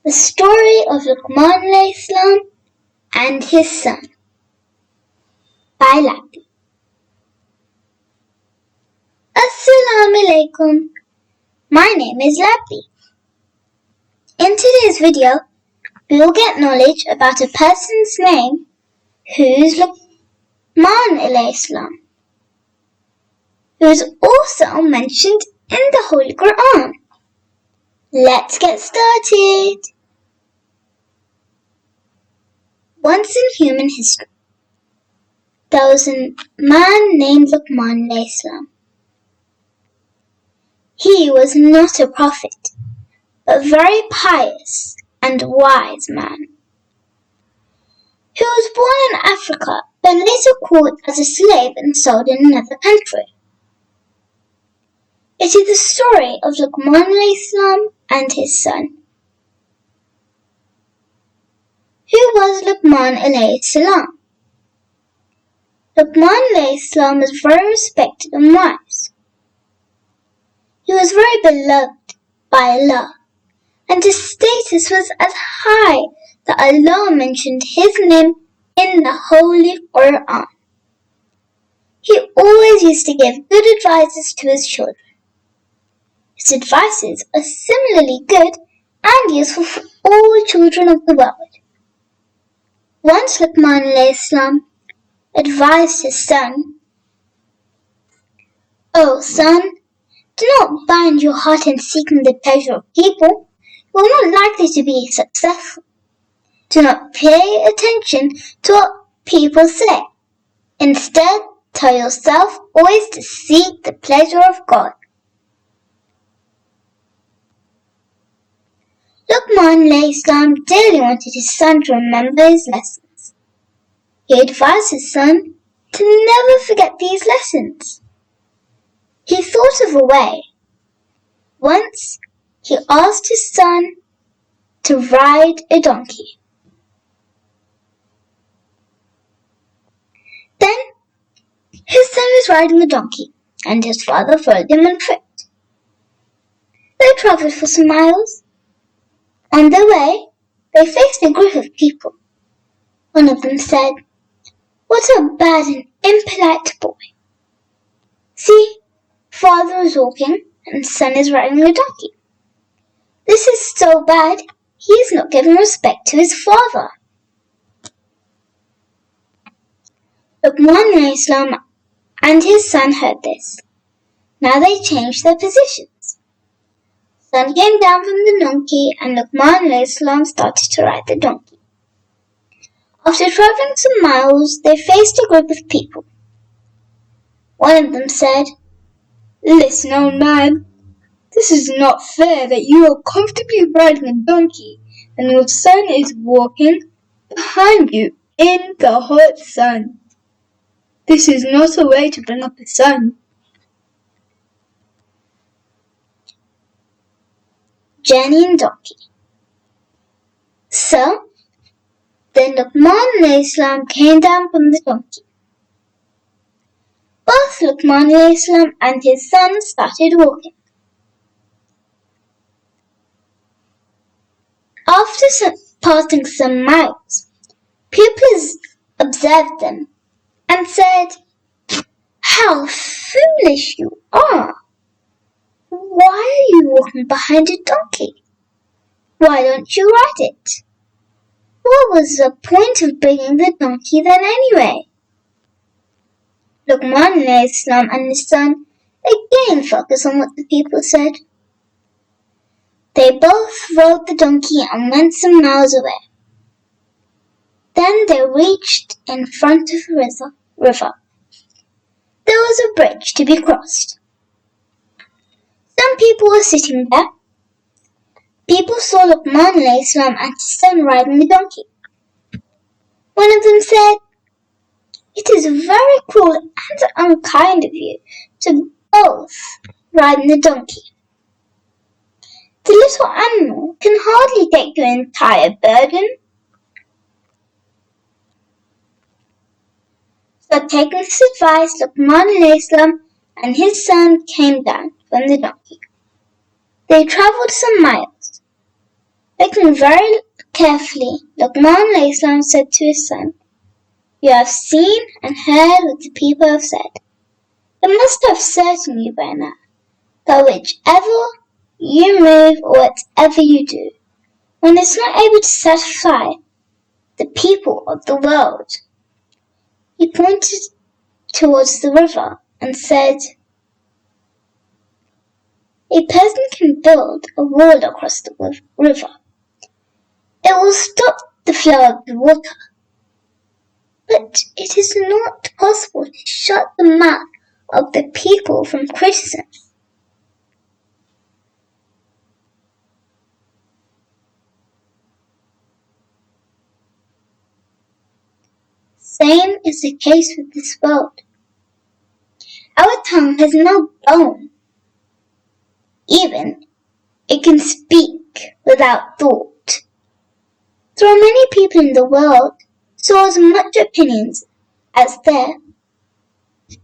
The story of Luqman alayhi salam and his son by Lappy. Assalamu alaikum. My name is Lappy. In today's video, we will get knowledge about a person's name who's Luqman alayhi salam, who is also mentioned in the Holy Quran. Let's get started. Once in human history, there was a man named Luqman alayhi salam. He was not a prophet, but very pious and wise man. He was born in Africa, but later caught as a slave and sold in another country. It is the story of Luqman alayhi salam and his son. Who was Luqman alayhi salam? Luqman alayhi salam was very respected and wise. He was very beloved by Allah, and his status was as high that Allah mentioned his name in the Holy Quran. He always used to give good advices to his children. His advices are similarly good and useful for all children of the world. Once Luqman alayhi salam advised his son, "O son, do not bind your heart in seeking the pleasure of people. You are not likely to be successful. Do not pay attention to what people say. Instead, tell yourself always to seek the pleasure of God." Luqman alayhi salam dearly wanted his son to remember his lessons. He advised his son to never forget these lessons. He thought of a way. Once, he asked his son to ride a donkey. Then, his son was riding a donkey, and his father followed him on foot. They travelled for some miles. On their way, they faced a group of people. One of them said, "What a bad and impolite boy. See, father is walking and son is riding a donkey. This is so bad, he is not giving respect to his father." Luqman alayhi salam and his son heard this. Now they changed their positions. Son came down from the donkey and Luqman alayhi salam started to ride the donkey. After travelling some miles, they faced a group of people. One of them said, "Listen, old man, this is not fair that you are comfortably riding a donkey and your son is walking behind you in the hot sun. This is not a way to bring up a son." Journey and donkey. So, then Luqman alayhi salam came down from the donkey. Both Luqman alayhi salam and his son started walking. After passing some miles, people observed them and said, "How foolish you are! Why are you walking behind a donkey? Why don't you ride it? What was the point of bringing the donkey then anyway?" Luqman alayhi salam and his son again focused on what the people said. They both rode the donkey and went some miles away. Then they reached in front of a river. There was a bridge to be crossed. Some people were sitting there. People saw Luqman alayhi salam and his son riding the donkey. One of them said, "It is very cruel and unkind of you to both ride the donkey. The little animal can hardly take your entire burden." So taking this advice, Luqman alayhi salam and his son came down from the donkey. They travelled some miles. Looking very carefully, Luqman said to his son, "You have seen and heard what the people have said. It must have certain you by now that whichever you move or whatever you do, when it's not able to satisfy the people of the world." He pointed towards the river and said, "A person can build a wall across the river. It will stop the flow of the water. But it is not possible to shut the mouth of the people from criticism." Same is the case with this world. Our tongue has no bone. Even it can speak without thought. There are many people in the world, so as much opinions as there. It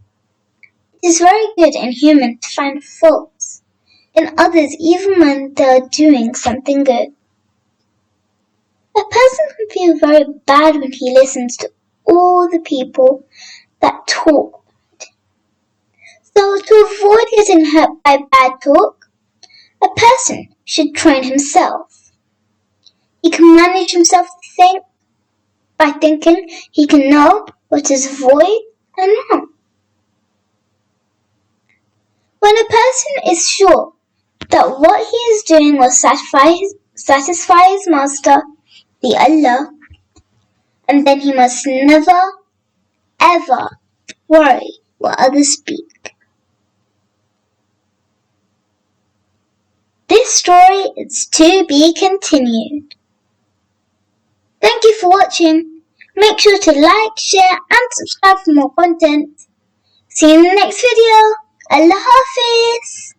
is very good in humans to find faults in others even when they are doing something good. A person can feel very bad when he listens to all the people that talk bad. So to avoid getting hurt by bad talk, a person should train himself. He can manage himself to think by thinking he can know what is void and wrong. When a person is sure that what he is doing will satisfy his master, the Allah, and then he must never, ever worry what others speak. This story is to be continued. Thank you for watching. Make sure to like, share and subscribe for more content. See you in the next video. Allah Hafiz.